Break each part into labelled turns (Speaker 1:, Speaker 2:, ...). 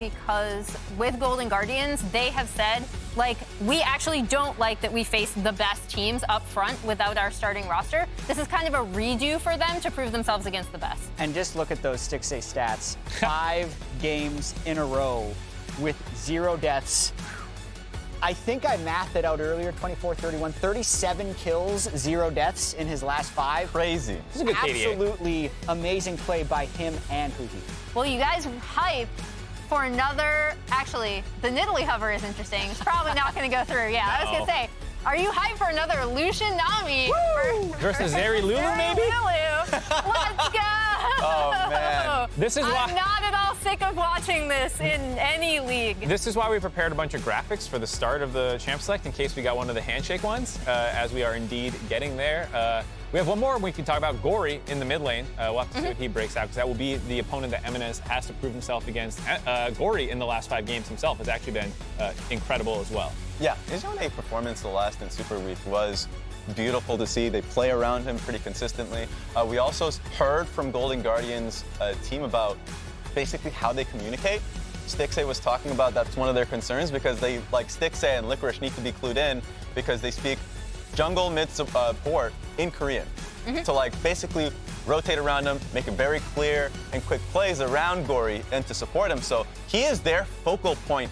Speaker 1: because with Golden Guardians, they have said, like, we actually don't like that we face the best teams up front without our starting roster. This is kind of a redo for them to prove themselves against the best.
Speaker 2: And just look at those Stixxay stats. 5 games in a row with 0 deaths. I think I mathed it out earlier, 24, 31, 37 kills, 0 deaths in his last 5.
Speaker 3: Crazy.
Speaker 2: This is a good Absolutely amazing play by him and Huhi.
Speaker 1: Well, you guys hype for another, actually, the Nidalee hover is interesting. It's probably not going to go through. Yeah, I was going to say, are you hyped for another Lucian Nami?
Speaker 4: Versus Zeri Lulu, maybe?
Speaker 1: Lulu. Let's go!
Speaker 3: Oh, man.
Speaker 4: This is why
Speaker 1: I'm not at all sick of watching this in any league.
Speaker 4: This is why we prepared a bunch of graphics for the start of the champ select in case we got one of the handshake ones, as we are indeed getting there. We have one more we can talk about, Gori in the mid lane. We'll have to see what he breaks out, because that will be the opponent that EMENES has to prove himself against. Gori in the last 5 games himself has actually been incredible as well.
Speaker 3: Yeah, his own performance the last in Super Week was beautiful to see. They play around him pretty consistently. We also heard from Golden Guardians team about basically how they communicate. Stixxay was talking about that's one of their concerns, because they, like Stixxay and Licorice, need to be clued in because they speak jungle mid support in Korean. To like basically rotate around him, make it very clear and quick plays around Gori and to support him. So he is their focal point.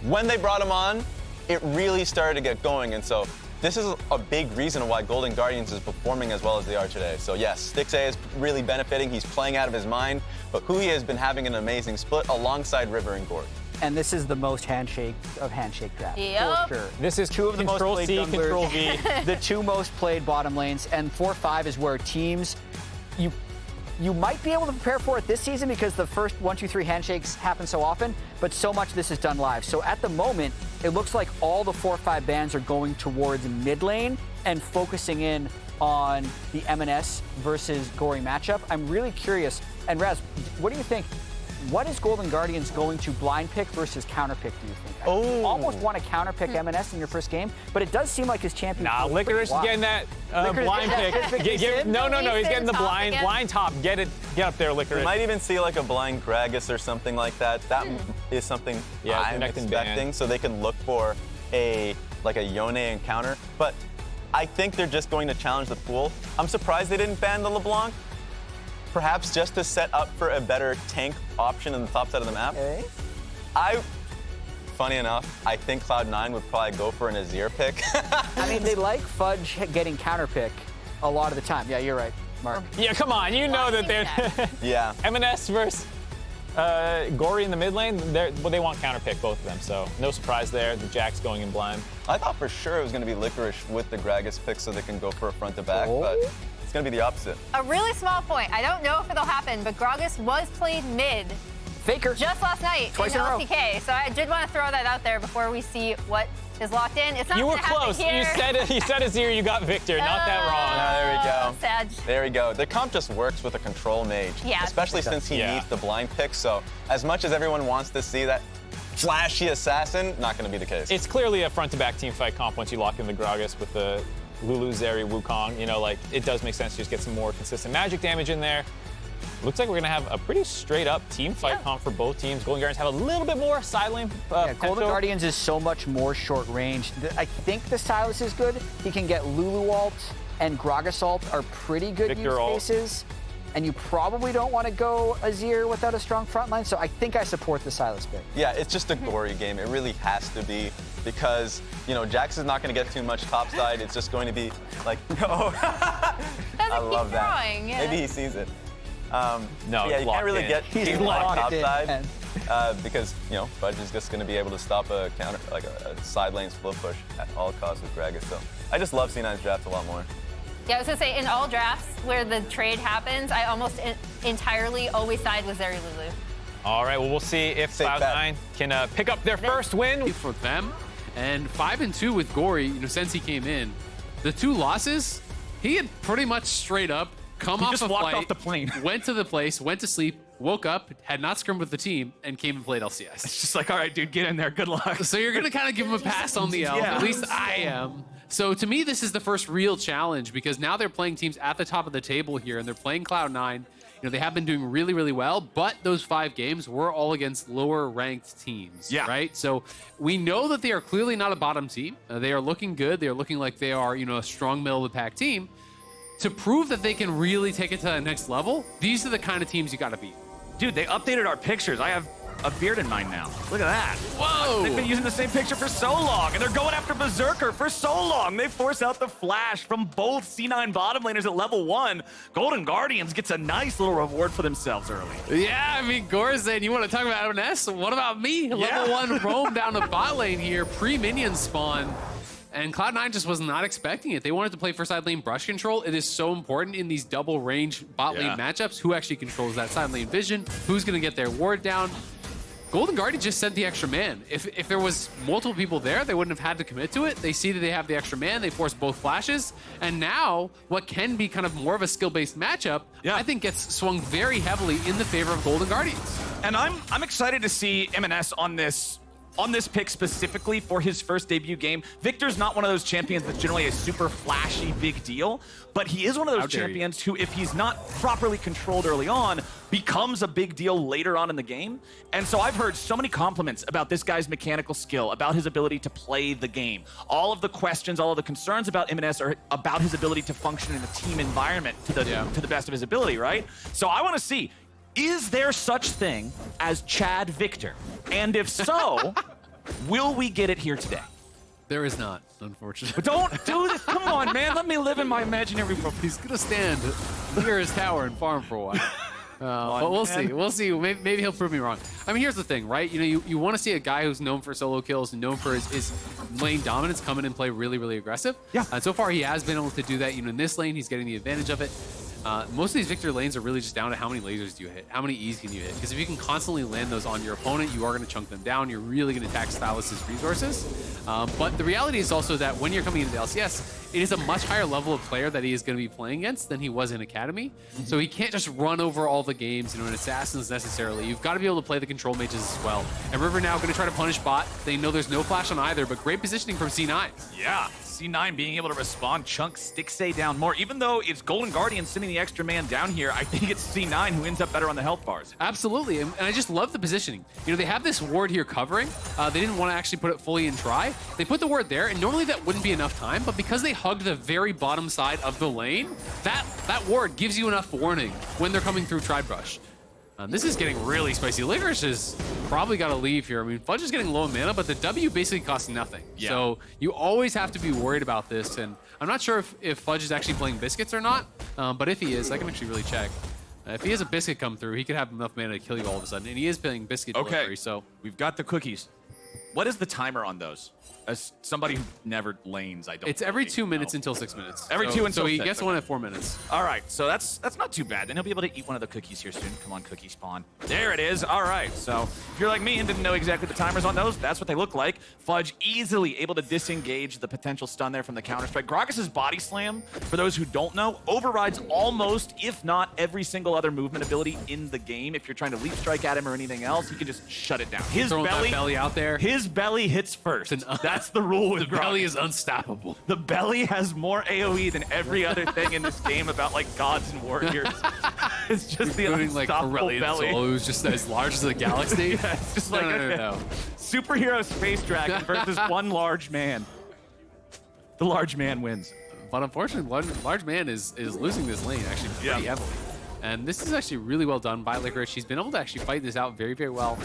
Speaker 3: When they brought him on, it really started to get going, and so this is a big reason why Golden Guardians is performing as well as they are today. So yes, Stixxay is really benefiting. He's playing out of his mind, but Huhi has been having an amazing split alongside River and Gori.
Speaker 2: And this is the most handshake of handshake draft,
Speaker 1: Yep.
Speaker 2: for sure.
Speaker 4: This is
Speaker 2: 2 of the most
Speaker 4: Control
Speaker 2: played
Speaker 4: C,
Speaker 2: junglers,
Speaker 4: Control V.
Speaker 2: the 2 most played bottom lanes, and 4-5 is where teams, you might be able to prepare for it this season because the first 1, 2, 3 handshakes happen so often, but so much of this is done live. So at the moment, it looks like all the 4-5 bans are going towards mid lane and focusing in on the EMENES versus Gori matchup. I'm really curious, and Raz, what do you think? What is Golden Guardians going to blind pick versus counter pick, do you think? I almost want to counter pick EMENES in your first game, but it does seem like his champion.
Speaker 4: Nah, Licorice is getting that blind pick. No, he's getting the blind top. Get up there, Licorice.
Speaker 3: We might even see like a blind Gragas or something like that. That is something I'm expecting, so they can look for a Yone encounter. But I think they're just going to challenge the pool. I'm surprised they didn't ban the LeBlanc. Perhaps just to set up for a better tank option in the top side of the map.
Speaker 2: Okay.
Speaker 3: Funny enough, I think Cloud9 would probably go for an Azir pick.
Speaker 2: I mean, they like Fudge getting counter pick a lot of the time. Yeah, you're right, Mark.
Speaker 4: Yeah, come on, you know that they're
Speaker 3: Yeah.
Speaker 4: EMENES versus Gori in the mid lane. They want counter pick, both of them. So no surprise there. The Jack's going in blind.
Speaker 3: I thought for sure it was going to be Licorice with the Gragas pick so they can go for a front to back, but it's going to be the opposite.
Speaker 1: A really small point. I don't know if it'll happen, but Gragas was played mid
Speaker 2: Faker.
Speaker 1: just last night
Speaker 2: Twice
Speaker 1: in
Speaker 2: in a row.
Speaker 1: LCK. So I did want to throw that out there before we see what is locked in. It's not
Speaker 4: You were
Speaker 1: gonna happen
Speaker 4: close.
Speaker 1: here.
Speaker 4: You said Azir, you got Viktor. Not that wrong.
Speaker 3: There we go.
Speaker 1: Sad.
Speaker 3: There we go. The comp just works with a control mage,
Speaker 1: Yeah.
Speaker 3: especially since he needs the blind pick. So as much as everyone wants to see that flashy assassin, not going to be the case.
Speaker 4: It's clearly a front-to-back team fight comp once you lock in the Gragas with the Lulu, Zeri, Wukong. You know, like, it does make sense to just get some more consistent magic damage in there. Looks like we're going to have a pretty straight-up team fight comp for both teams. Golden Guardians have a little bit more side lane
Speaker 2: Golden Guardians is so much more short range. I think the Sylas is good. He can get Lulu ult and Gragas ult are pretty good
Speaker 4: Viktor
Speaker 2: use
Speaker 4: ult.
Speaker 2: cases. And you probably don't want to go Azir without a strong front line, so I think I support the Sylas pick.
Speaker 3: Yeah, it's just a Gori game. It really has to be because, you know, Jax is not going to get too much topside. It's just going to be like, I love that.
Speaker 1: Throwing, yeah.
Speaker 3: Maybe he sees it.
Speaker 4: No,
Speaker 3: yeah, you can't really get too much topside
Speaker 2: in.
Speaker 3: because, you know, Fudge is just going to be able to stop a counter, like a side lane split push at all costs with Gragas. So I just love C9's draft a lot more.
Speaker 1: Yeah, I was going to say, in all drafts where the trade happens, I almost entirely always side with Zeri Lulu.
Speaker 4: All right, well, we'll see if Cloud9 can pick up their first win.
Speaker 5: For them, and 5-2 with Gori, you know, since he came in. The 2 losses, he had pretty much straight up come off a flight,
Speaker 4: off the plane.
Speaker 5: went to the place, went to sleep, woke up, had not scrimmed with the team, and came and played LCS.
Speaker 4: It's just like, all right, dude, get in there. Good luck.
Speaker 5: So you're going to kind of give him a pass on the L. At least I am. So to me, this is the first real challenge because now they're playing teams at the top of the table here, and they're playing Cloud9 they have been doing really, really well, but those 5 games were all against lower ranked teams, right? So we know that they are clearly not a bottom team. They are looking good. They are looking like they are, a strong middle of the pack team. To prove that they can really take it to the next level, these are the kind of teams you got to beat.
Speaker 6: Dude, they updated our pictures. I have a beard in mine now. Look at that.
Speaker 5: Whoa!
Speaker 6: They've been using the same picture for so long, and they're going after Berserker for so long. They force out the flash from both C9 bottom laners at level 1. Golden Guardians gets a nice little reward for themselves early.
Speaker 5: Yeah, I mean, Gore's saying, you want to talk about EMENES? What about me? Level 1 roam down the bot lane here, pre-minion spawn. And Cloud9 just was not expecting it. They wanted to play for side lane brush control. It is so important in these double range bot lane matchups. Who actually controls that side lane vision? Who's going to get their ward down? Golden Guardian just sent the extra man. If there was multiple people there, they wouldn't have had to commit to it. They see that they have the extra man. They force both flashes. And now, what can be kind of more of a skill-based matchup, I think gets swung very heavily in the favor of Golden Guardians.
Speaker 6: And I'm excited to see EMENES on this pick specifically for his first debut game. Viktor's not one of those champions that's generally a super flashy big deal, but he is one of those champions who, if he's not properly controlled early on, becomes a big deal later on in the game. And so I've heard so many compliments about this guy's mechanical skill, about his ability to play the game. All of the questions, all of the concerns about EMENES are about his ability to function in a team environment to the best of his ability, right? So I want to see, is there such thing as Chad Viktor? And if so, will we get it here today?
Speaker 5: There is not, unfortunately.
Speaker 6: Don't do this. Come on, man. Let me live in my imaginary world.
Speaker 5: He's going to stand near his tower and farm for a while. But we'll see. We'll see. Maybe he'll prove me wrong. I mean, here's the thing, right? You want to see a guy who's known for solo kills and known for his lane dominance come in and play really, really aggressive. Yeah. And so far, he has been able to do that. In this lane, he's getting the advantage of it. Most of these Viktor lanes are really just down to how many lasers do you hit, how many E's can you hit. Because if you can constantly land those on your opponent, you are going to chunk them down. You're really going to tax Sylas' resources. But the reality is also that when you're coming into the LCS, it is a much higher level of player that he is going to be playing against than he was in Academy. So he can't just run over all the games, in Assassins necessarily. You've got to be able to play the control mages as well. And River now going to try to punish bot. They know there's no flash on either, but great positioning from C9.
Speaker 6: Yeah. C9 being able to respond, chunk Stixxay down more. Even though it's Golden Guardian sending the extra man down here, I think it's C9 who ends up better on the health bars.
Speaker 5: Absolutely, and I just love the positioning. They have this ward here covering. They didn't want to actually put it fully in try. They put the ward there, and normally that wouldn't be enough time, but because they hugged the very bottom side of the lane, that ward gives you enough warning when they're coming through Tribe Brush. This is getting really spicy. Licorice has probably got to leave here. I mean, Fudge is getting low in mana, but the W basically costs nothing. Yeah. So you always have to be worried about this. And I'm not sure if Fudge is actually playing Biscuits or not, but if he is, I can actually really check. If he has a Biscuit come through, he could have enough mana to kill you all of a sudden. And he is playing Biscuit delivery, so.
Speaker 6: We've got the cookies. What is the timer on those? As somebody who never lanes, I don't.
Speaker 5: It's every 2 minutes until 6 minutes.
Speaker 6: Every 2 until 6.
Speaker 5: So he gets one at 4 minutes.
Speaker 6: All right, so that's not too bad. Then he'll be able to eat one of the cookies here soon. Come on, cookie spawn. There it is. All right, so if you're like me and didn't know exactly the timers on those, that's what they look like. Fudge easily able to disengage the potential stun there from the counter-strike. Gragas' body slam, for those who don't know, overrides almost, if not every single other movement ability in the game. If you're trying to leap strike at him or anything else, he can just shut it down. His
Speaker 5: belly out there.
Speaker 6: His belly hits first. That's the rule with
Speaker 5: the belly is unstoppable.
Speaker 6: The belly has more AoE than every other thing in this game about like gods and warriors. It's just the unstoppable belly.
Speaker 5: Who's just as large as the galaxy.
Speaker 6: Yeah, it's just no. Superhero space dragon versus one large man. The large man wins.
Speaker 5: But unfortunately, large man is losing this lane actually pretty heavily. And this is actually really well done by Licorice. He's been able to actually fight this out very, very well,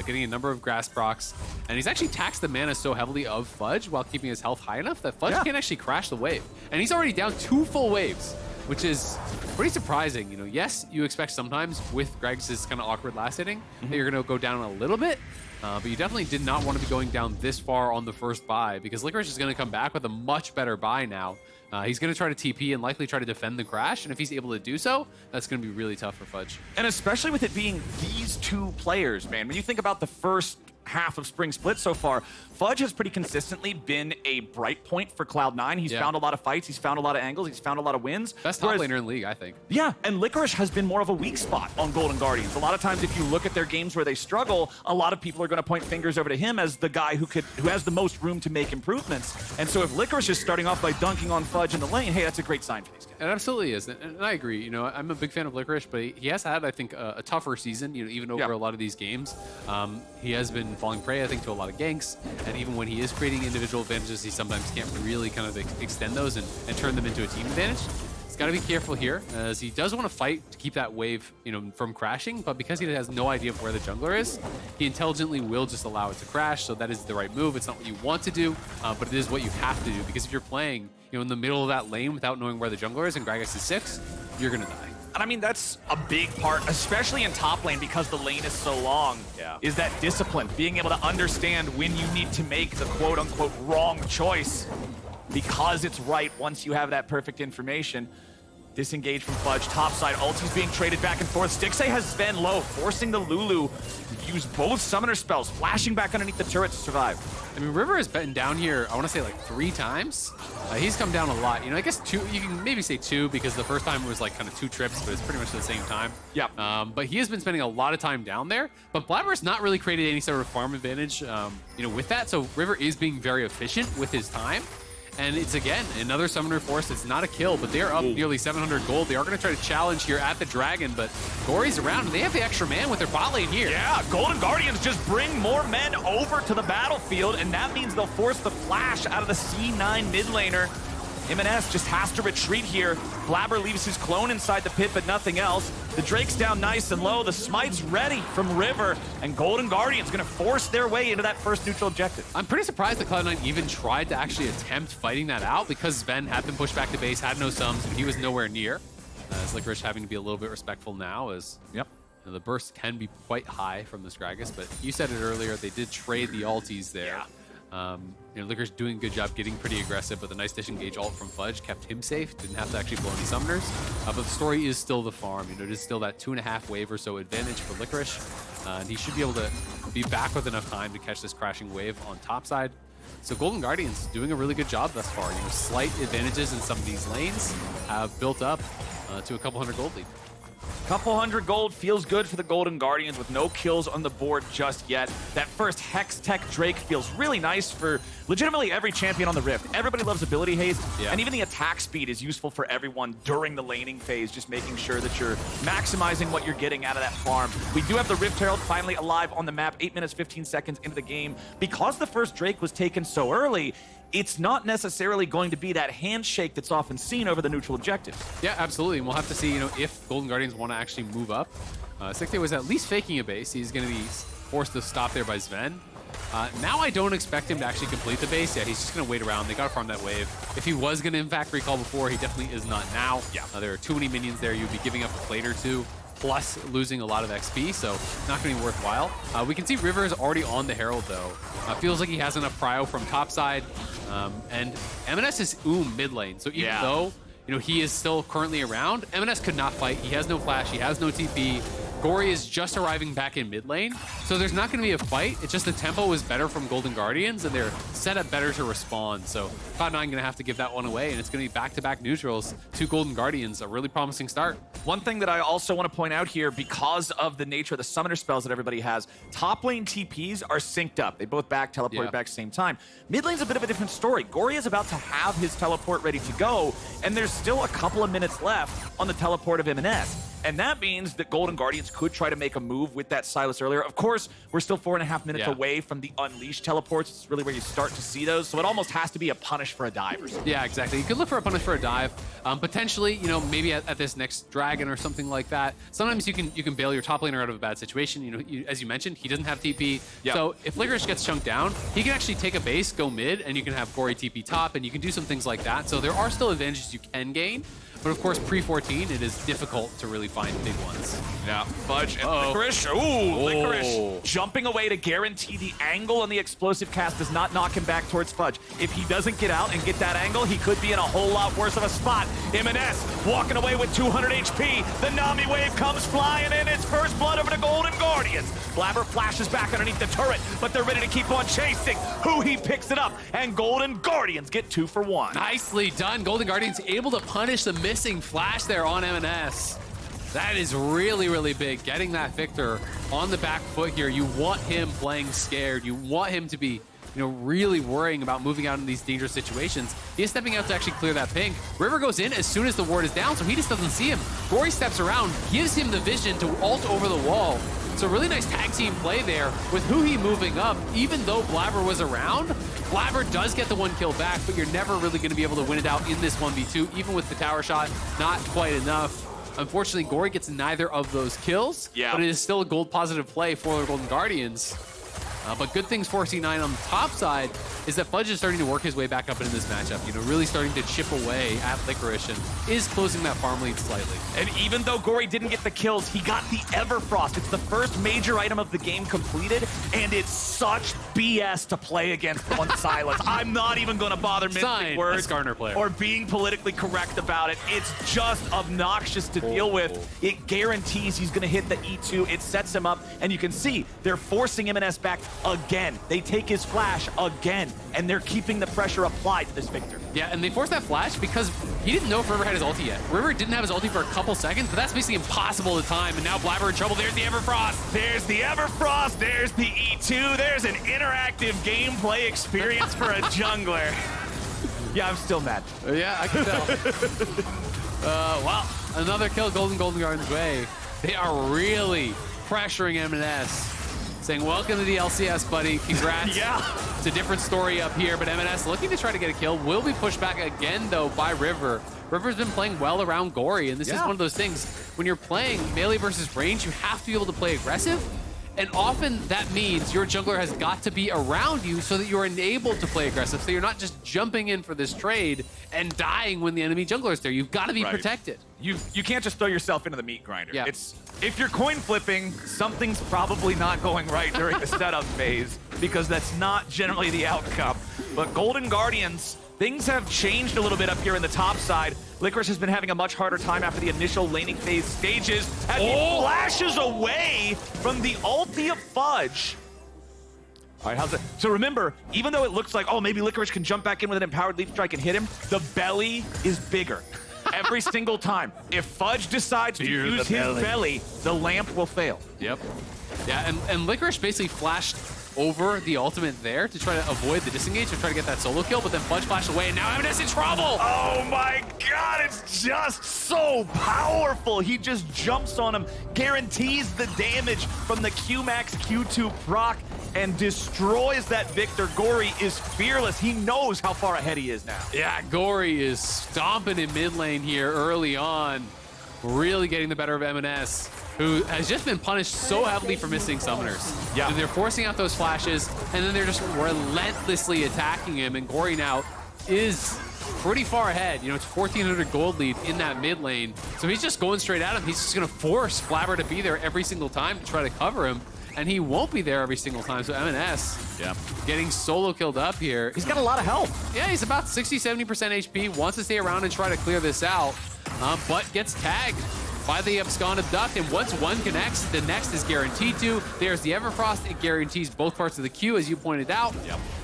Speaker 5: getting a number of grass procs. And he's actually taxed the mana so heavily of Fudge while keeping his health high enough that Fudge can't actually crash the wave. And he's already down 2 full waves, which is pretty surprising. Yes, you expect sometimes with Gragas' kind of awkward last hitting that you're going to go down a little bit. But you definitely did not want to be going down this far on the first buy because Licorice is going to come back with a much better buy now. He's going to try to TP and likely try to defend the crash, and if he's able to do so, that's going to be really tough for Fudge.
Speaker 6: And especially with it being these 2 players, man. When you think about the first half of Spring Split so far, Fudge has pretty consistently been a bright point for Cloud9. He's found a lot of fights, he's found a lot of angles, he's found a lot of wins.
Speaker 5: Best top laner in league, I think.
Speaker 6: Yeah, and Licorice has been more of a weak spot on Golden Guardians. A lot of times if you look at their games where they struggle, a lot of people are going to point fingers over to him as the guy who has the most room to make improvements. And so if Licorice is starting off by dunking on Fudge Fudge in the lane, hey, that's a great sign for these guys.
Speaker 5: It absolutely is, and I agree. You know, I'm a big fan of Licorice, but he has had, I think, a tougher season. You know, even over a lot of these games, he has been falling prey, I think, to a lot of ganks. And even when he is creating individual advantages, he sometimes can't really kind of extend those and turn them into a team advantage. He's got to be careful here, as he does want to fight to keep that wave, you know, from crashing. But because he has no idea of where the jungler is, he intelligently will just allow it to crash. So that is the right move. It's not what you want to do, but it is what you have to do. Because if you're playing, you know, in the middle of that lane without knowing where the jungler is and Gragas is 6, you're gonna die.
Speaker 6: And I mean, that's a big part, especially in top lane, because the lane is so long, is that discipline. Being able to understand when you need to make the quote-unquote wrong choice because it's right once you have that perfect information. Disengage from Fudge, topside, ulti's being traded back and forth. Stixxay has Zven low, forcing the Lulu to use both summoner spells, flashing back underneath the turret to survive.
Speaker 5: I mean, River has been down here, I want to say like 3 times. He's come down a lot. You know, I guess 2, you can maybe say 2 because the first time it was like kind of 2 trips, but it's pretty much at the same time.
Speaker 6: Yeah.
Speaker 5: But he has been spending a lot of time down there, but Blaber's not really created any sort of farm advantage, you know, with that. So River is being very efficient with his time. And it's, again, another summoner force. It's not a kill, but they're up nearly 700 gold. They are going to try to challenge here at the Dragon, but Gori's around, and they have the extra man with their bot lane here.
Speaker 6: Yeah, Golden Guardians just bring more men over to the battlefield, and that means they'll force the flash out of the C9 mid laner. EMENES just has to retreat here. Blaber leaves his clone inside the pit, but nothing else. The Drake's down nice and low. The smite's ready from River, and Golden Guardian's gonna force their way into that first neutral objective.
Speaker 5: I'm pretty surprised that Cloud9 even tried to actually attempt fighting that out, because Zven had been pushed back to base, had no sums, but he was nowhere near. As Licorice having to be a little bit respectful now, as you know, the burst can be quite high from this Gragas, but you said it earlier, they did trade the ultis there. You know, Licorice doing a good job getting pretty aggressive, but the nice disengage ult from Fudge kept him safe. Didn't have to actually blow any summoners. But the story is still the farm. You know, it is still that 2.5 wave or so advantage for Licorice. And he should be able to be back with enough time to catch this crashing wave on top side. So Golden Guardians doing a really good job thus far. You know, slight advantages in some of these lanes have built up to a couple hundred gold lead.
Speaker 6: Couple hundred gold feels good for the Golden Guardians with no kills on the board just yet. That first Hex Tech Drake feels really nice for legitimately every champion on the Rift. Everybody loves ability haste, and even the attack speed is useful for everyone during the laning phase, just making sure that you're maximizing what you're getting out of that farm. We do have the Rift Herald finally alive on the map, 8 minutes, 15 seconds into the game. Because the first Drake was taken so early, it's not necessarily going to be that handshake that's often seen over the neutral objective.
Speaker 5: Yeah, absolutely. And we'll have to see, you know, if Golden Guardians want to actually move up. Stixxay was at least faking a base. He's going to be forced to stop there by Zven. Now I don't expect him to actually complete the base. Yeah, he's just going to wait around. They got to farm that wave. If he was going to, in fact, recall before, he definitely is not now. There are too many minions there. You'd be giving up a plate or two, plus losing a lot of XP, so not going to be worthwhile. We can see River is already on the Herald, though. Feels like he has enough prio from topside. And EMENES is mid lane, so even though, you know, he is still currently around, EMENES could not fight. He has no flash, he has no TP. Gori is just arriving back in mid lane, so there's not going to be a fight. It's just the tempo is better from Golden Guardians, and they're set up better to respond. So Cloud9 going to have to give that one away, and it's going to be back-to-back neutrals to Golden Guardians. A really promising start.
Speaker 6: One thing that I also want to point out here, because of the nature of the summoner spells that everybody has, top lane TPs are synced up. They both teleported back at the same time. Mid lane's a bit of a different story. Gori is about to have his teleport ready to go, and there's still a couple of minutes left on the teleport of EMENES. And that means that Golden Guardians could try to make a move with that Sylas earlier. Of course, we're still 4.5 minutes away from the Unleashed teleports. It's really where you start to see those. So it almost has to be a punish for a dive or something.
Speaker 5: Yeah, exactly. You could look for a punish for a dive. Potentially, you know, maybe at this next Dragon or something like that. Sometimes you can bail your top laner out of a bad situation. You know, as you mentioned, he doesn't have TP. So if Licorice gets chunked down, he can actually take a base, go mid, and you can have Gori TP top, and you can do some things like that. So there are still advantages you can gain. But of course, pre-14, it is difficult to really find big ones.
Speaker 6: Yeah, Fudge and Licorice. Ooh, Licorice jumping away to guarantee the angle on the explosive cast does not knock him back towards Fudge. If he doesn't get out and get that angle, he could be in a whole lot worse of a spot. EMENES walking away with 200 HP. The Nami wave comes flying in. It's first blood over the Golden Guardians. Blaber flashes back underneath the turret, but they're ready to keep on chasing. Huhi picks it up, and Golden Guardians get 2 for 1.
Speaker 5: Nicely done. Golden Guardians able to punish the missing flash there on EMENES. That is really, really big. Getting that Viktor on the back foot here. You want him playing scared. You want him to be really worrying about moving out in these dangerous situations. He is stepping out to actually clear that ping. River goes in as soon as the ward is down, so he just doesn't see him. Gori steps around, gives him the vision to ult over the wall. So really nice tag team play there with Huhi moving up. Even though Blaber was around, Blaber does get the 1 kill back, but you're never really going to be able to win it out in this 1v2. Even with the tower shot, not quite enough. Unfortunately, Gori gets neither of those kills, but it is still a gold positive play for the Golden Guardians. But good things for C9 on the top side is that Fudge is starting to work his way back up into this matchup, really starting to chip away at Licorice and is closing that farm lead slightly.
Speaker 6: And even though Gori didn't get the kills, he got the Everfrost. It's the first major item of the game completed, and it's such BS to play against on Sylas. I'm not even going to bother mincing words or being politically correct about it. It's just obnoxious to deal with. It guarantees he's going to hit the E2. It sets him up, and you can see they're forcing EMENES back again. They take his flash again, and they're keeping the pressure applied to this Viktor.
Speaker 5: Yeah, and they forced that flash because he didn't know if River had his ulti yet. River didn't have his ulti for a couple seconds, but that's basically impossible to time, and now Blaber in trouble. There's the Everfrost.
Speaker 6: There's the Everfrost. There's the E2. There's an interactive gameplay experience for a jungler. Yeah, I'm still mad.
Speaker 5: Yeah, I can tell. Well, another kill Golden Guardians way. They are really pressuring EMENES. Saying, welcome to the LCS, buddy. Congrats.
Speaker 6: Yeah.
Speaker 5: It's a different story up here, but EMENES looking to try to get a kill. Will be pushed back again, though, by River. River's been playing well around Gori, and this is one of those things. When you're playing melee versus range, you have to be able to play aggressive. And often that means your jungler has got to be around you so that you're enabled to play aggressive. So you're not just jumping in for this trade and dying when the enemy jungler is there. You've got to be protected.
Speaker 6: You can't just throw yourself into the meat grinder.
Speaker 5: Yeah.
Speaker 6: If you're coin flipping, something's probably not going right during the setup phase, because that's not generally the outcome. But Golden Guardians, things have changed a little bit up here in the top side. Licorice has been having a much harder time after the initial laning phase stages as he flashes away from the ulti of Fudge. All right, how's it? So remember, even though it looks like, oh, maybe Licorice can jump back in with an empowered leap strike and hit him, the belly is bigger. Every single time. If Fudge decides to use his belly, the lamp will fail.
Speaker 5: Yep. Yeah, and Licorice basically flashed over the ultimate there to try to avoid the disengage, to try to get that solo kill, but then Fudge flashed away, and now EMENES in trouble!
Speaker 6: Oh my god, it's just so powerful! He just jumps on him, guarantees the damage from the Q-Max Q2 proc, and destroys that Viktor. Gori is fearless. He knows how far ahead he is now.
Speaker 5: Yeah, Gori is stomping in mid lane here early on, really getting the better of EMENES, who has just been punished so heavily for missing summoners.
Speaker 6: Yeah.
Speaker 5: And they're forcing out those flashes, and then they're just relentlessly attacking him, and Gori now is pretty far ahead. It's 1,400 gold lead in that mid lane, so he's just going straight at him. He's just going to force Blaber to be there every single time to try to cover him, and he won't be there every single time. So EMENES getting solo killed up here.
Speaker 6: He's got a lot of health.
Speaker 5: Yeah, he's about 60-70% HP, wants to stay around and try to clear this out, but gets tagged by the absconded Duck, and once one connects, the next is guaranteed to. There's the Everfrost. It guarantees both parts of the queue, as you pointed out.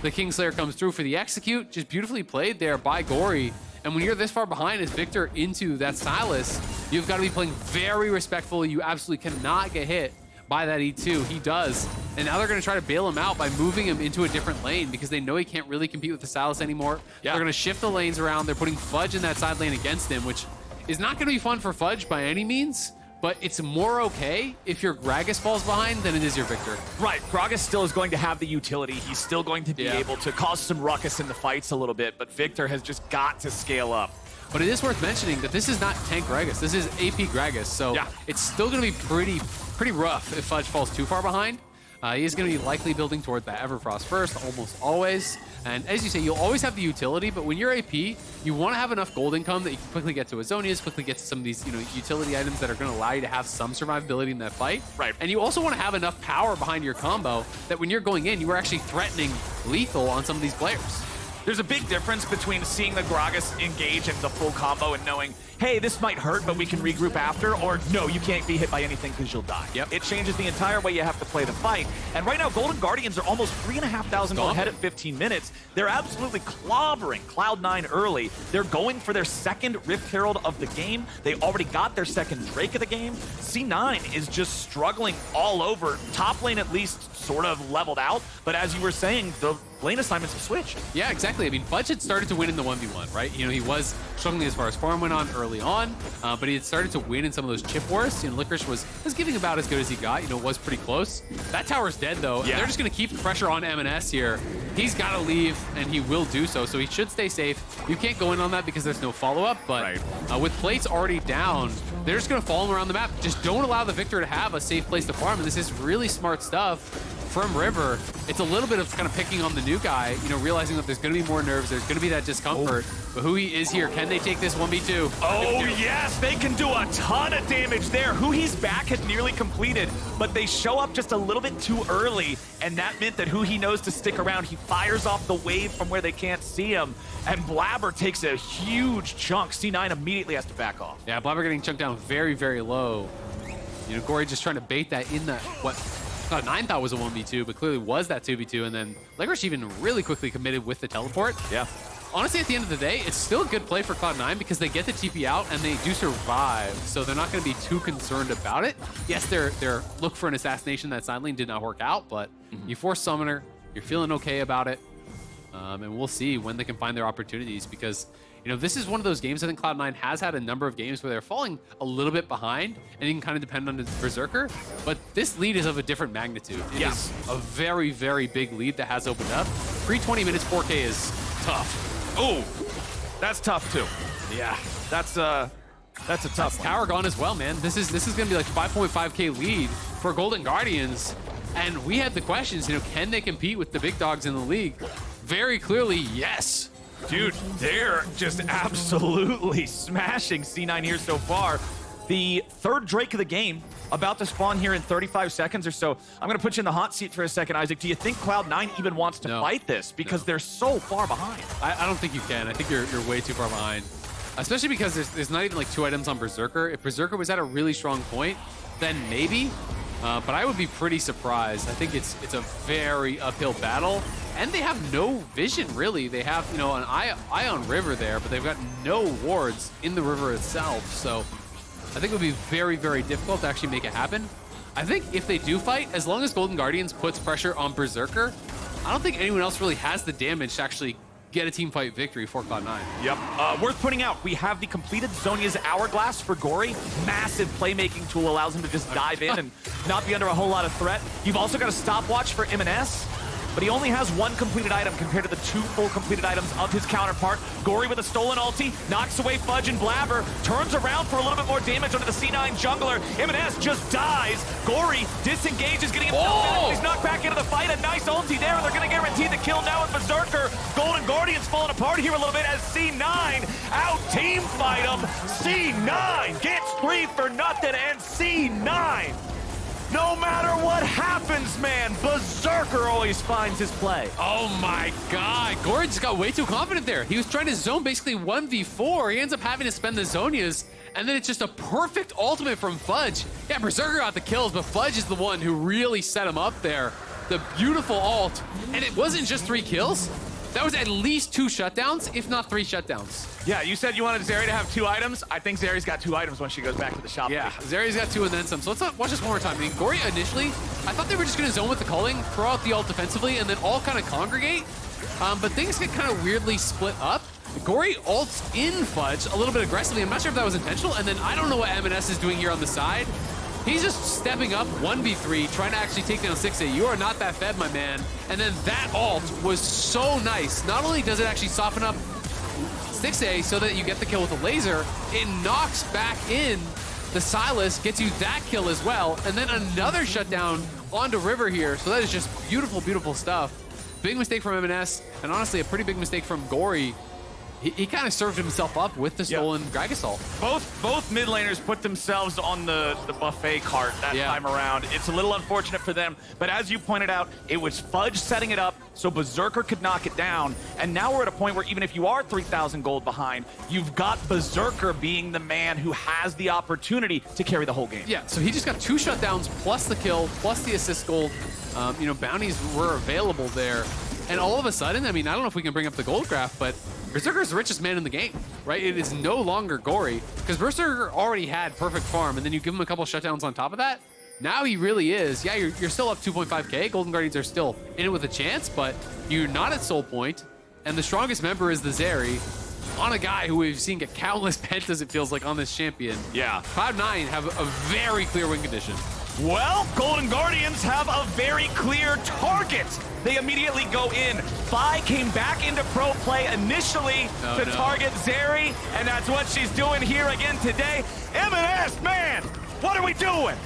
Speaker 5: The Kingslayer comes through for the execute. Just beautifully played there by Gori. And when you're this far behind as Viktor into that Sylas, you've got to be playing very respectfully. You absolutely cannot get hit by that E2. He does. And now they're going to try to bail him out by moving him into a different lane because they know he can't really compete with the Sylas anymore. They're going to shift the lanes around. They're putting Fudge in that side lane against him, which is not going to be fun for Fudge by any means, but it's more okay if your Gragas falls behind than it is your Viktor.
Speaker 6: Right, Gragas still is going to have the utility. He's still going to be able to cause some ruckus in the fights a little bit, but Viktor has just got to scale up.
Speaker 5: But it is worth mentioning that this is not tank Gragas. This is AP Gragas, so it's still going to be pretty rough if Fudge falls too far behind. He is going to be likely building towards that Everfrost first, almost always. And as you say, you'll always have the utility, but when you're AP, you want to have enough gold income that you can quickly get to Azonias, quickly get to some of these utility items that are going to allow you to have some survivability in that fight.
Speaker 6: Right.
Speaker 5: And you also want to have enough power behind your combo that when you're going in, you are actually threatening lethal on some of these players.
Speaker 6: There's a big difference between seeing the Gragas engage in the full combo and knowing, hey, this might hurt, but we can regroup after, or no, you can't be hit by anything because you'll die. It changes the entire way you have to play the fight. And right now, Golden Guardians are almost 3,500 gold ahead at 15 minutes. They're absolutely clobbering Cloud9 early. They're going for their second Rift Herald of the game. They already got their second Drake of the game. C9 is just struggling all over. Top lane at least sort of leveled out, but as you were saying, the lane assignments have switched.
Speaker 5: Yeah, exactly. I mean, Fudge had started to win in the 1v1, right? You know, he was struggling as far as farm went on early on, but he had started to win in some of those chip wars. You know, Licorice was giving about as good as he got. You know, was pretty close. That tower's dead, though.
Speaker 6: Yeah.
Speaker 5: They're just going to keep the pressure on EMENES here. He's got to leave, and he will do so, so he should stay safe. You can't go in on that because there's no follow-up, but with plates already down, they're just going to follow him around the map. Just don't allow the Viktor to have a safe place to farm, and this is really smart stuff from River. It's a little bit of kind of picking on the new guy, you know, realizing that there's going to be more nerves, there's going to be that discomfort, but Huhi is here. Can they take this 1v2?
Speaker 6: Oh, yes, they can do a ton of damage there. Huhi's back had nearly completed, but they show up just a little bit too early, and that meant that Huhi knows to stick around. He fires off the wave from where they can't see him, and Blaber takes a huge chunk. C9 immediately has to back off.
Speaker 5: Yeah, Blaber getting chunked down very, very low. You know, Gori just trying to bait that in that, what Cloud9 thought was a 1v2, but clearly was that 2v2, and then Licorice even really quickly committed with the teleport.
Speaker 6: Yeah.
Speaker 5: Honestly, at the end of the day, it's still a good play for Cloud9 because they get the TP out and they do survive, so they're not going to be too concerned about it. Yes, their look for an assassination that side lane did not work out, but you force Summoner, you're feeling okay about it, and we'll see when they can find their opportunities because, you know, this is one of those games I think Cloud9 has had a number of games where they're falling a little bit behind and you can kind of depend on the Berserker, but this lead is of a different magnitude. It is a very, very big lead that has opened up. Pre-20 minutes 4K is tough.
Speaker 6: Oh, that's tough too. Yeah, that's a tough one.
Speaker 5: Tower gone as well, man. This is gonna be like 5.5K lead for Golden Guardians, and we had the questions, you know, can they compete with the big dogs in the league? Very clearly, yes.
Speaker 6: Dude, they're just absolutely smashing C9 here so far. The third Drake of the game, about to spawn here in 35 seconds or so. I'm going to put you in the hot seat for a second, Isaac. Do you think Cloud9 even wants to fight this? Because they're so far behind.
Speaker 5: I don't think you can. I think you're way too far behind. Especially because there's not even like 2 items on Berserker. If Berserker was at a really strong point, then maybe. But I would be pretty surprised. I think it's a very uphill battle. And they have no vision, really. They have, you know, an eye on River there, but they've got no wards in the river itself. So I think it would be very, very difficult to actually make it happen. I think if they do fight, as long as Golden Guardians puts pressure on Berserker, I don't think anyone else really has the damage to actually get a team fight victory for Cloud9.
Speaker 6: Yep. Worth pointing out, we have the completed Zhonya's Hourglass for Gori. Massive playmaking tool, allows him to just dive in and not be under a whole lot of threat. You've also got a stopwatch for EMENES, but he only has 1 completed item compared to the 2 full completed items of his counterpart. Gori with a stolen ulti, knocks away Fudge and Blaber, turns around for a little bit more damage onto the C9 jungler. EMENES just dies. Gori disengages, getting himself in. He's knocked back into the fight. A nice ulti there, and they're going to guarantee the kill now with Berserker. Golden Guardians falling apart here a little bit as C9 out-team fight him. C9 gets 3 for nothing, and C9, no matter what happens, man, Berserker always finds his play.
Speaker 5: Oh my god, Gori just got way too confident there. He was trying to zone basically 1v4. He ends up having to spend the Zhonyas, and then it's just a perfect ultimate from Fudge. Yeah, Berserker got the kills, but Fudge is the one who really set him up there. The beautiful ult, and it wasn't just 3 kills. That was at least 2 shutdowns, if not 3 shutdowns.
Speaker 6: Yeah, you said you wanted Zeri to have 2 items. I think Zeri's got 2 items when she goes back to the shop.
Speaker 5: Yeah, Zeri's got 2 and then some. So let's watch this one more time. I mean, Gori initially, I thought they were just going to zone with the culling, throw out the ult defensively, and then all kind of congregate. But things get kind of weirdly split up. Gori ults in Fudge a little bit aggressively. I'm not sure if that was intentional. And then I don't know what EMENES is doing here on the side. He's just stepping up 1v3, trying to actually take down Stixxay. You are not that fed, my man. And then that ult was so nice. Not only does it actually soften up Stixxay so that you get the kill with a laser, it knocks back in the Sylas, gets you that kill as well, and then another shutdown onto River here. So that is just beautiful, beautiful stuff. Big mistake from EMENES, and honestly, a pretty big mistake from Gori. He kind of served himself up with the stolen Gragas ult.
Speaker 6: Both mid laners put themselves on the buffet cart that time around. It's a little unfortunate for them, but as you pointed out, it was Fudge setting it up so Berserker could knock it down. And now we're at a point where even if you are 3,000 gold behind, you've got Berserker being the man who has the opportunity to carry the whole game.
Speaker 5: Yeah, so he just got 2 shutdowns plus the kill, plus the assist gold. You know, bounties were available there. And all of a sudden, I mean, I don't know if we can bring up the gold graph, but Berserker is the richest man in the game, right? It is no longer Gori, because Berserker already had perfect farm, and then you give him a couple shutdowns on top of that. Now he really is. Yeah, you're still up 2.5k. Golden Guardians are still in it with a chance, but you're not at soul point. And the strongest member is the Zeri on a guy who we've seen get countless pentas, it feels like, on this champion.
Speaker 6: Yeah.
Speaker 5: Cloud9 have a very clear win condition.
Speaker 6: Well, Golden Guardians have a very clear target. They immediately go in. Vi came back into pro play initially to target Zeri, and that's what she's doing here again today. EMENES, man, what are we doing?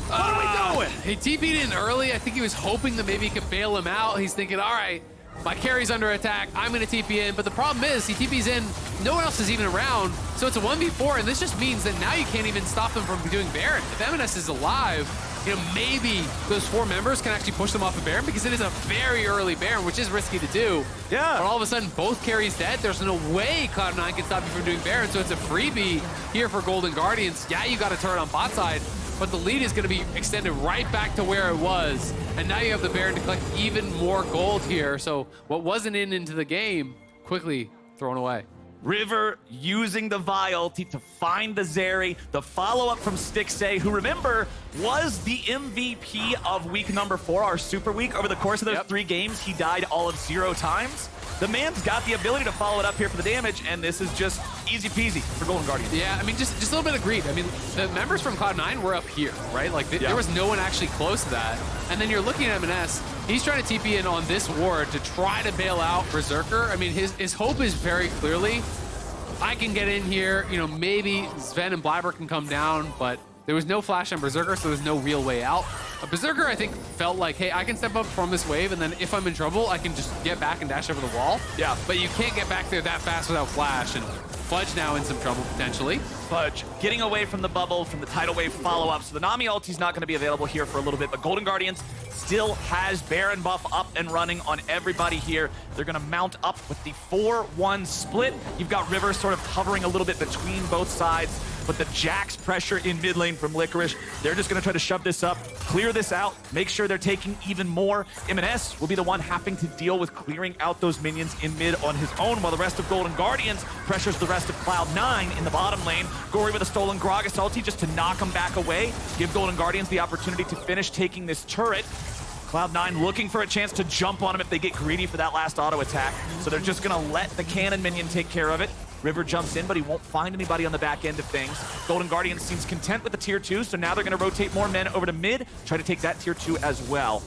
Speaker 6: What are we doing?
Speaker 5: He TP'd in early. I think he was hoping that maybe he could bail him out. He's thinking, all right, my carry's under attack. I'm going to TP in. But the problem is he TP's in. No one else is even around. So it's a 1v4. And this just means that now you can't even stop them from doing Baron. If EMENES is alive, you know, maybe those 4 members can actually push them off of Baron because it is a very early Baron, which is risky to do.
Speaker 6: Yeah.
Speaker 5: But all of a sudden, both carries dead. There's no way Cloud9 can stop you from doing Baron. So it's a freebie here for Golden Guardians. Yeah, you got to turn on bot side, but the lead is going to be extended right back to where it was. And now you have the Baron to collect even more gold here. So what wasn't into the game, quickly thrown away.
Speaker 6: River using the Vi ulti to find the Zeri. The follow-up from Stixxay, who, remember, was the MVP of week number 4, our super week. Over the course of those 3 games, he died all of 0 times. The man's got the ability to follow it up here for the damage, and this is just easy peasy for Golden Guardians.
Speaker 5: Yeah, I mean, just a little bit of greed. I mean, the members from Cloud9 were up here, right? Like, there was no one actually close to that. And then you're looking at EMENES. He's trying to TP in on this ward to try to bail out Berserker. I mean, his hope is very clearly, I can get in here, you know, maybe Zven and Blaber can come down, but there was no flash on Berserker, so there's no real way out. Berserker, I think, felt like, hey, I can step up from this wave, and then if I'm in trouble, I can just get back and dash over the wall.
Speaker 6: Yeah.
Speaker 5: But you can't get back there that fast without flash, and Fudge now in some trouble, potentially.
Speaker 6: Fudge getting away from the bubble, from the tidal wave follow-up, so the Nami ulti's not going to be available here for a little bit, but Golden Guardians still has Baron buff up and running on everybody here. They're going to mount up with the 4-1 split. You've got River sort of hovering a little bit between both sides, but the Jax pressure in mid lane from Licorice, they're just going to try to shove this up, clear this out, make sure they're taking even more. EMENES will be the one having to deal with clearing out those minions in mid on his own, while the rest of Golden Guardians pressures the rest of Cloud9 in the bottom lane. Gori with a stolen Gragas ulti just to knock him back away, give Golden Guardians the opportunity to finish taking this turret. Cloud9 looking for a chance to jump on him if they get greedy for that last auto attack. So they're just going to let the cannon minion take care of it. River jumps in, but he won't find anybody on the back end of things. Golden Guardians seems content with the tier 2, so now they're going to rotate more men over to mid, try to take that tier 2 as well.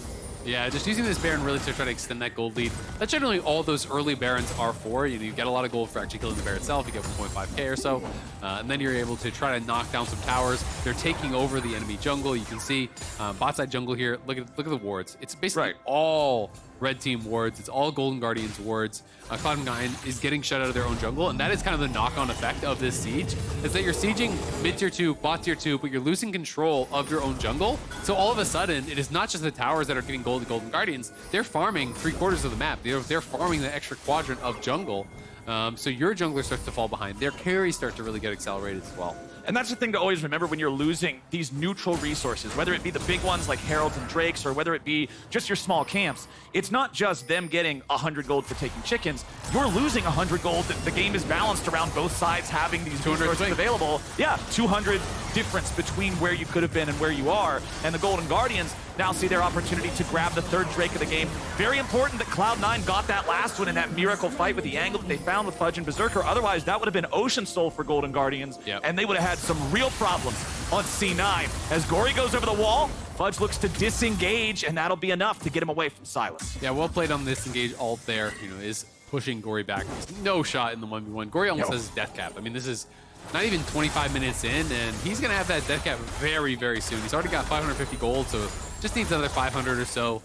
Speaker 5: Yeah, just using this Baron really to try to extend that gold lead. That's generally all those early Barons are for. You get a lot of gold for actually killing the Baron itself. You get 1.5k or so. And then you're able to try to knock down some towers. They're taking over the enemy jungle. You can see bot side jungle here. Look at the wards. It's basically all red team wards. It's all Golden Guardians wards. Cloud9 is getting shut out of their own jungle, and that is kind of the knock-on effect of this siege, is that you're sieging mid-tier 2, bot tier 2, but you're losing control of your own jungle. So all of a sudden, it is not just the towers that are getting gold to Golden Guardians. They're farming 3/4 of the map. They're farming the extra quadrant of jungle. So your jungler starts to fall behind. Their carries start to really get accelerated as well.
Speaker 6: And that's the thing to always remember when you're losing these neutral resources, whether it be the big ones like Heralds and Drakes, or whether it be just your small camps. It's not just them getting 100 gold for taking chickens. You're losing 100 gold. The game is balanced around both sides having these resources available. Yeah, 200 difference between where you could have been and where you are. And the Golden Guardians now see their opportunity to grab the 3rd Drake of the game. Very important that Cloud9 got that last one in that miracle fight with the angle that they found with Fudge and Berserker. Otherwise, that would have been Ocean Soul for Golden Guardians, and they would have had some real problems on C9. As Gori goes over the wall, Fudge looks to disengage, and that'll be enough to get him away from Sylas.
Speaker 5: Yeah, well played on this engage ult there. Is pushing Gori back. No shot in the 1v1. Gori almost has his death cap. I mean, this is not even 25 minutes in, and he's going to have that death cap very, very soon. He's already got 550 gold, so just needs another 500 or so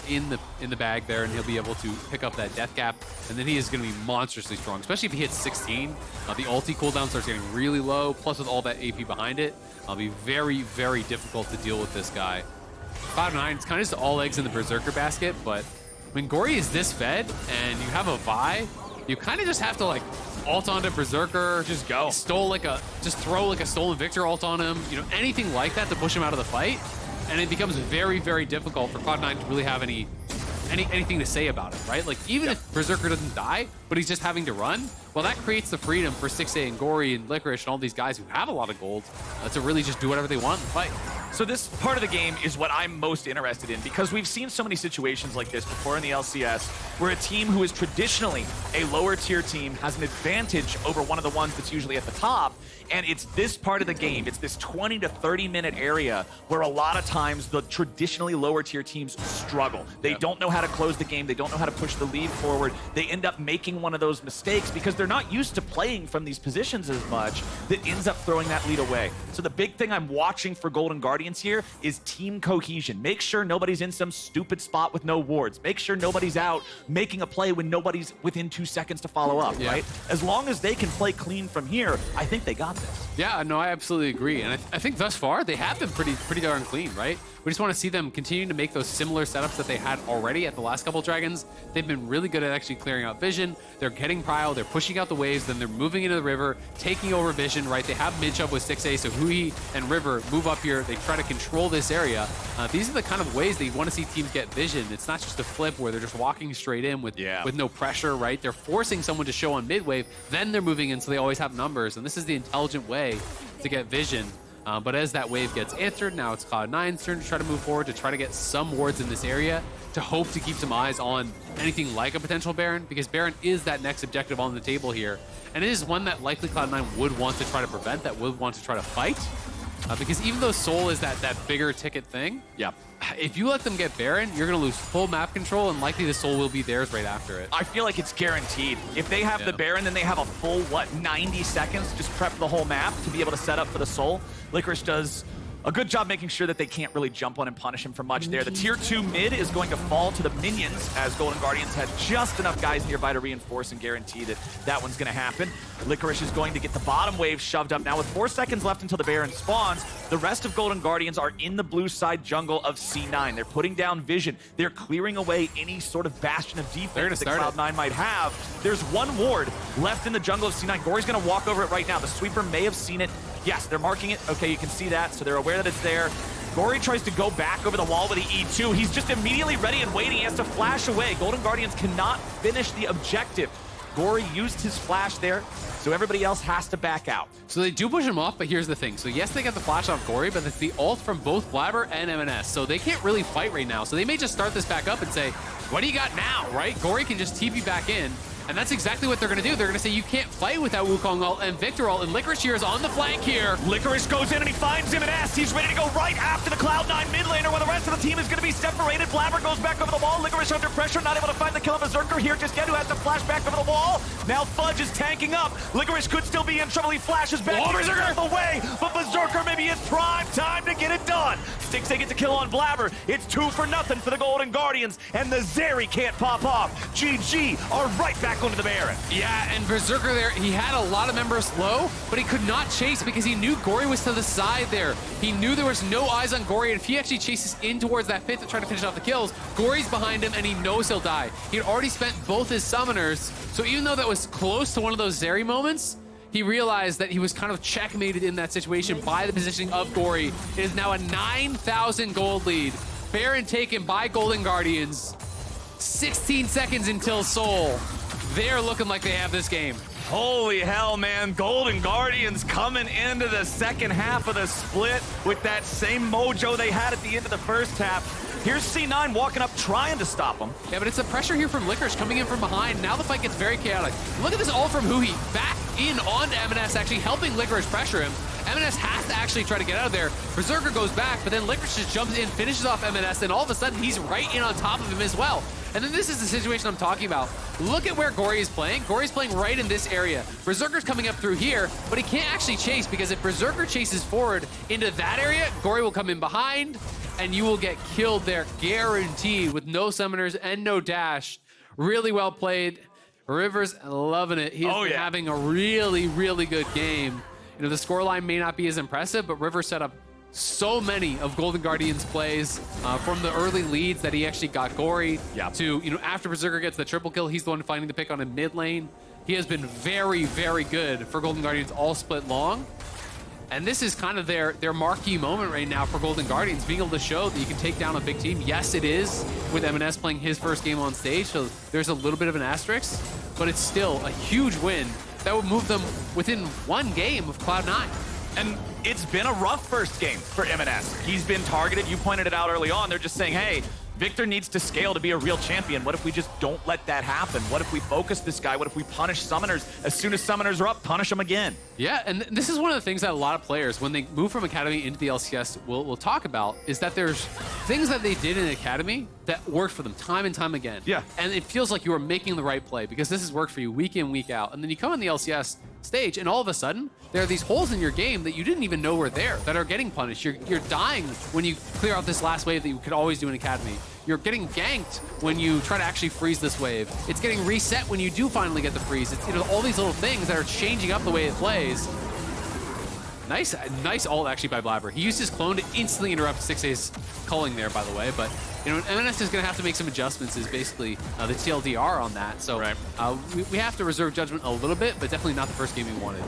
Speaker 5: in the bag there, and he'll be able to pick up that death cap, and then he is going to be monstrously strong, especially if he hits 16. The ulti cooldown starts getting really low, plus with all that AP behind it, it'll be very, very difficult to deal with this guy. Cloud9, it's kind of just all eggs in the Berserker basket, but when Gori is this fed and you have a Vi, you kind of just have to like ult onto Berserker, just go. Just throw like a stolen Viktor ult on him, anything like that to push him out of the fight. And it becomes very, very difficult for Cloud9 to really have anything to say about it, right? Like, even if Berserker doesn't die, but he's just having to run, well, that creates the freedom for Stixxay and Gori and Licorice and all these guys who have a lot of gold to really just do whatever they want in the fight.
Speaker 6: So this part of the game is what I'm most interested in, because we've seen so many situations like this before in the LCS where a team who is traditionally a lower tier team has an advantage over one of the ones that's usually at the top. And it's this part of the game, it's this 20 to 30 minute area where a lot of times the traditionally lower tier teams struggle. They don't know how to close the game, they don't know how to push the lead forward. They end up making one of those mistakes because they're not used to playing from these positions as much that ends up throwing that lead away. So the big thing I'm watching for Golden Guardians here is team cohesion. Make sure nobody's in some stupid spot with no wards. Make sure nobody's out making a play when nobody's within 2 seconds to follow up, right? As long as they can play clean from here, I think they got this.
Speaker 5: Yeah, no, I absolutely agree. And I think thus far, they have been pretty darn clean, right? We just want to see them continue to make those similar setups that they had already at the last couple Dragons. They've been really good at actually clearing out vision. They're getting pile, they're pushing out the waves, then they're moving into the river, taking over vision, right? They have mid-shove with Stixxay, so Huhi and River move up here. They try to control this area. These are the kind of ways that you want to see teams get vision. It's not just a flip where they're just walking straight in with no pressure, right? They're forcing someone to show on mid-wave, then they're moving in so they always have numbers. And this is the intelligent way to get vision. But as that wave gets answered, now it's Cloud9's turn to try to move forward, to try to get some wards in this area, to hope to keep some eyes on anything like a potential Baron, because Baron is that next objective on the table here. And it is one that likely Cloud9 would want to try to prevent, that would want to try to fight. Because even though Soul is that bigger ticket thing, if you let them get Baron, you're going to lose full map control, and likely the Soul will be theirs right after it.
Speaker 6: I feel like it's guaranteed. If they have the Baron, then they have a full, 90 seconds to just prep the whole map to be able to set up for the Soul. Licorice does a good job making sure that they can't really jump on and punish him for much there. The tier 2 mid is going to fall to the minions, as Golden Guardians had just enough guys nearby to reinforce and guarantee that that one's going to happen. Licorice is going to get the bottom wave shoved up. Now with 4 seconds left until the Baron spawns, the rest of Golden Guardians are in the blue side jungle of C9. They're putting down vision. They're clearing away any sort of bastion of defense that Cloud9 might have. There's one ward left in the jungle of C9. Gori's going to walk over it right now. The sweeper may have seen it. Yes, they're marking it. Okay, you can see that, so they're aware that it's there. Gori tries to go back over the wall with the E2. He's just immediately ready and waiting. He has to flash away. Golden Guardians cannot finish the objective. Gori used his flash there, so everybody else has to back out.
Speaker 5: So they do push him off, but here's the thing. So yes, they got the flash off Gori, but it's the ult from both Blaber and EMENES. So they can't really fight right now. So they may just start this back up and say, what do you got now, right? Gori can just TP back in. And that's exactly what they're going to do. They're going to say, you can't fight without Wukong ult and Viktor ult, and Licorice here is on the flank here.
Speaker 6: Licorice goes in and he finds EMENES. He's ready to go right after the Cloud9 mid laner where the rest of the team is going to be separated. Blaber goes back over the wall. Licorice under pressure, not able to find the kill of Berserker here just yet, who has to flash back over the wall. Now Fudge is tanking up. Licorice could still be in trouble. He flashes back. Berserker out of the way, but Berserker maybe it's prime time to get it done. Stixxay gets a kill on Blaber. It's 2-0 for the Golden Guardians, and the Zeri can't pop off. GG are right back onto the Baron.
Speaker 5: Yeah, and Berserker there, he had a lot of members low, but he could not chase because he knew Gori was to the side there. He knew there was no eyes on Gori, and if he actually chases in towards that pit to try to finish off the kills, Gori's behind him, and he knows he'll die. He had already spent both his summoners, so even though that was close to one of those Zeri moments, he realized that he was kind of checkmated in that situation by the positioning of Gori. It is now a 9,000 gold lead. Baron taken by Golden Guardians. 16 seconds until Soul. They're looking like they have this game.
Speaker 6: Holy hell, man. Golden Guardians coming into the second half of the split with that same mojo they had at the end of the first half. Here's C9 walking up, trying to stop him.
Speaker 5: Yeah, but it's the pressure here from Licorice coming in from behind. Now the fight gets very chaotic. Look at this ult from Huhi. Back in onto EMENES, actually helping Licorice pressure him. EMENES has to actually try to get out of there. Berserker goes back, but then Licorice just jumps in, finishes off EMENES, and all of a sudden he's right in on top of him as well. And then this is the situation I'm talking about. Look at where Gori is playing. Gori's playing right in this area. Berserker's coming up through here, but he can't actually chase because if Berserker chases forward into that area, Gori will come in behind and you will get killed there, guaranteed, with no summoners and no dash. Really well played. River's loving it. He's been having a really, really good game. You know, the scoreline may not be as impressive, but River set up so many of Golden Guardians' plays from the early leads that he actually got Gori to, you know, after Berserker gets the triple kill, he's the one finding the pick on a mid lane. He has been very, very good for Golden Guardians all split long. And this is kind of their marquee moment right now for Golden Guardians, being able to show that you can take down a big team. Yes, it is, with EMENES playing his first game on stage, so there's a little bit of an asterisk, but it's still a huge win that would move them within one game of Cloud9.
Speaker 6: And it's been a rough first game for EMENES. He's been targeted. You pointed it out early on. They're just saying, hey, Viktor needs to scale to be a real champion. What if we just don't let that happen? What if we focus this guy? What if we punish summoners? As soon as summoners are up, punish them again.
Speaker 5: Yeah, and this is one of the things that a lot of players, when they move from Academy into the LCS, will talk about, is that there's things that they did in Academy that worked for them time and time again.
Speaker 6: Yeah.
Speaker 5: And it feels like you are making the right play because this has worked for you week in, week out. And then you come in the LCS stage, and all of a sudden, there are these holes in your game that you didn't even know were there that are getting punished. You're dying when you clear out this last wave that you could always do in Academy. You're getting ganked when you try to actually freeze this wave. It's getting reset when you do finally get the freeze. It's, you know, all these little things that are changing up the way it plays. Nice ult actually by Blaber. He used his clone to instantly interrupt Stixxay's culling there, by the way. But you know, EMENES is going to have to make some adjustments. Is basically the TLDR on that. So
Speaker 6: right.
Speaker 5: We have to reserve judgment a little bit, but definitely not the first game we wanted.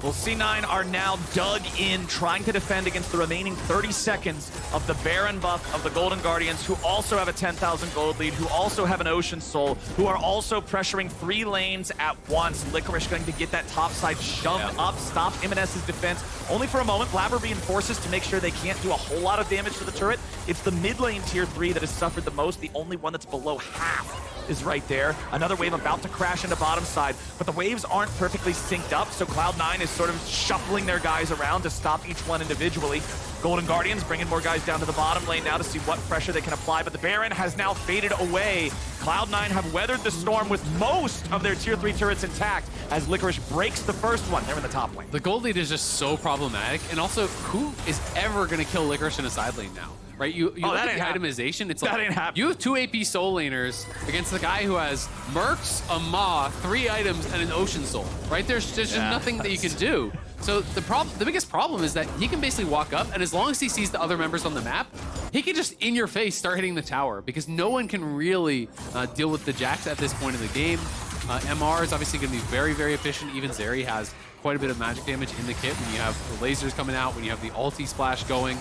Speaker 6: Well, C9 are now dug in, trying to defend against the remaining 30 seconds of the Baron buff of the Golden Guardians, who also have a 10,000 gold lead, who also have an Ocean Soul, who are also pressuring 3 lanes at once. Licorice going to get that top side shoved up, stop EMENES' defense. Only for a moment, Blaber being forces to make sure they can't do a whole lot of damage to the turret. It's the mid lane tier 3 that has suffered the most. The only one that's below half is right there. Another wave about to crash into bottom side, but the waves aren't perfectly synced up, so Cloud9 is sort of shuffling their guys around to stop each one individually. Golden Guardians bringing more guys down to the bottom lane now to see what pressure they can apply, but the Baron has now faded away. Cloud9 have weathered the storm with most of their tier 3 turrets intact as Licorice breaks the first one. They're in the top lane.
Speaker 5: The gold lead is just so problematic, and also, who is ever going to kill Licorice in a side lane now? Right, you look at the itemization, it's like, you have 2 AP soul laners against the guy who has Mercs, a Maw, 3 items, and an Ocean Soul, right? There's just nothing that you can do. So the biggest problem is that he can basically walk up, and as long as he sees the other members on the map, he can just in your face start hitting the tower because no one can really deal with the Jax at this point in the game. MR is obviously going to be very, very efficient. Even Zeri has quite a bit of magic damage in the kit when you have the lasers coming out, when you have the ulti splash going.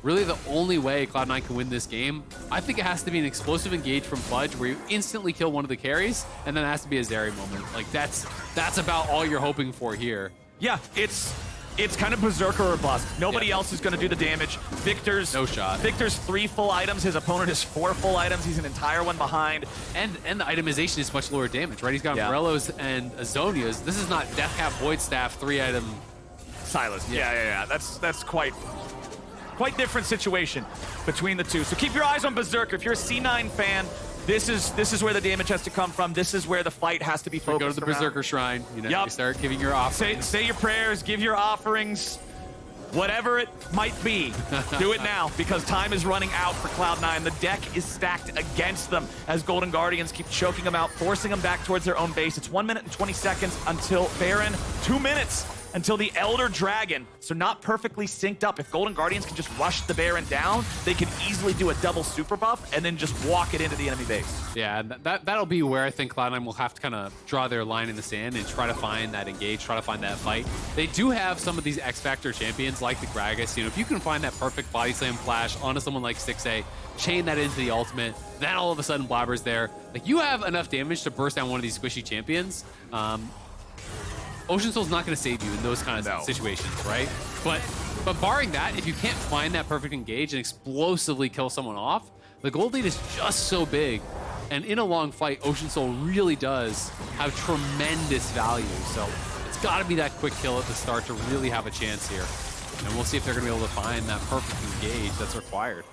Speaker 5: Really the only way Cloud9 can win this game, I think it has to be an explosive engage from Fudge where you instantly kill one of the carries, and then it has to be a Zeri moment. Like that's about all you're hoping for here.
Speaker 6: Yeah, it's kind of Berserker or bust. Nobody else is going to do the damage. Viktor's
Speaker 5: no shot.
Speaker 6: Viktor's 3 full items. His opponent has 4 full items. He's an entire one behind.
Speaker 5: And the itemization is much lower damage, right? He's got Morellos and Azonias. This is not Deathcap Void Staff 3-item
Speaker 6: Sylas. Yeah. That's quite different situation between the two. So keep your eyes on Berserker. If you're a C9 fan, this is where the damage has to come from. This is where the fight has to be focused.
Speaker 5: Go to the Berserker Shrine. You know, you start giving your offerings.
Speaker 6: Say your prayers, give your offerings, whatever it might be. Do it now because time is running out for Cloud9. The deck is stacked against them as Golden Guardians keep choking them out, forcing them back towards their own base. It's 1 minute and 20 seconds until Baron, 2 minutes until the Elder Dragon, so not perfectly synced up. If Golden Guardians can just rush the Baron down, they can easily do a double super buff and then just walk it into the enemy base.
Speaker 5: Yeah, that'll be where I think Cloud9 will have to kind of draw their line in the sand and try to find that engage, try to find that fight. They do have some of these X-Factor champions like the Gragas. You know, if you can find that perfect body slam flash onto someone like Stixxay, chain that into the ultimate, then all of a sudden Blaber's there. Like, you have enough damage to burst down one of these squishy champions. Ocean Soul's not going to save you in those kind of situations, right? But barring that, if you can't find that perfect engage and explosively kill someone off, the gold lead is just so big. And in a long fight, Ocean Soul really does have tremendous value. So it's got to be that quick kill at the start to really have a chance here. And we'll see if they're going to be able to find that perfect engage that's required.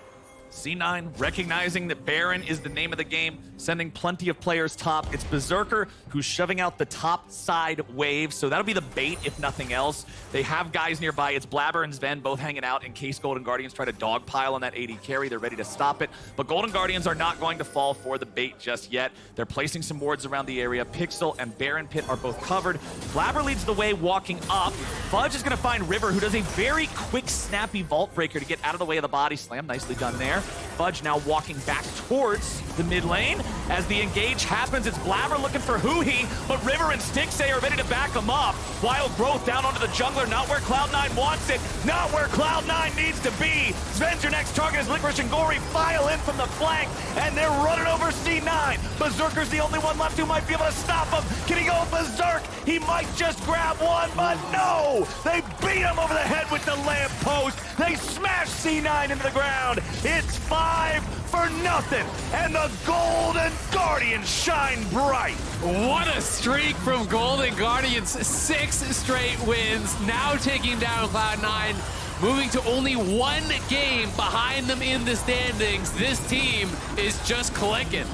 Speaker 6: C9 recognizing that Baron is the name of the game, sending plenty of players top. It's Berserker who's shoving out the top side wave, so that'll be the bait if nothing else. They have guys nearby. It's Blaber and Zven both hanging out in case Golden Guardians try to dogpile on that AD carry. They're ready to stop it, but Golden Guardians are not going to fall for the bait just yet. They're placing some wards around the area. Pixel and Baron Pit are both covered. Blaber leads the way walking up. Fudge is going to find River, who does a very quick, snappy Vault Breaker to get out of the way of the body slam. Nicely done there. Fudge now walking back towards the mid lane. As the engage happens, it's Blaber looking for Huhi, but River and Stixxay are ready to back him up. Wild growth down onto the jungler, not where Cloud9 wants it, not where Cloud9 needs to be. Zven's your next target as Licorice and Gori file in from the flank, and they're running over C9. Berserker's the only one left who might be able to stop him. Can he go Berserk? He might just grab one, but no! They beat him over the head with the lamppost. They smash C9 into the ground. It's 5 for nothing, and the Golden Guardians shine bright.
Speaker 5: What a streak from Golden Guardians. 6 straight wins, now taking down Cloud9, moving to only 1 game behind them in the standings. This team is just clicking.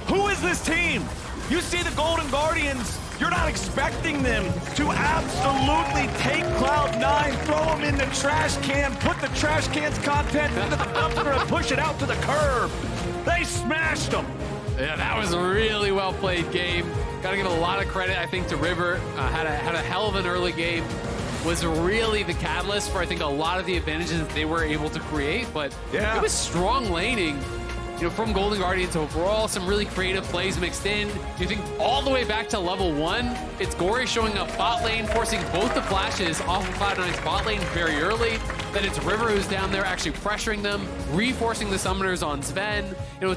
Speaker 6: Who is this team? You see the Golden Guardians, you're not expecting them to absolutely take Cloud9, throw them in the trash can, put the trash can's content into the dumpster and push it out to the curb. They smashed them.
Speaker 5: Yeah, that was a really well played game. Gotta give a lot of credit, I think, to River. Had a hell of an early game. Was really the catalyst for, I think, a lot of the advantages that they were able to create. But
Speaker 6: yeah,
Speaker 5: it was strong laning, you know, from Golden Guardians overall. Some really creative plays mixed in. You think all the way back to level 1, it's Gori showing up bot lane, forcing both the flashes off of Cloud9's bot lane very early. Then it's River who's down there actually pressuring them, reinforcing the summoners on Zven. You know,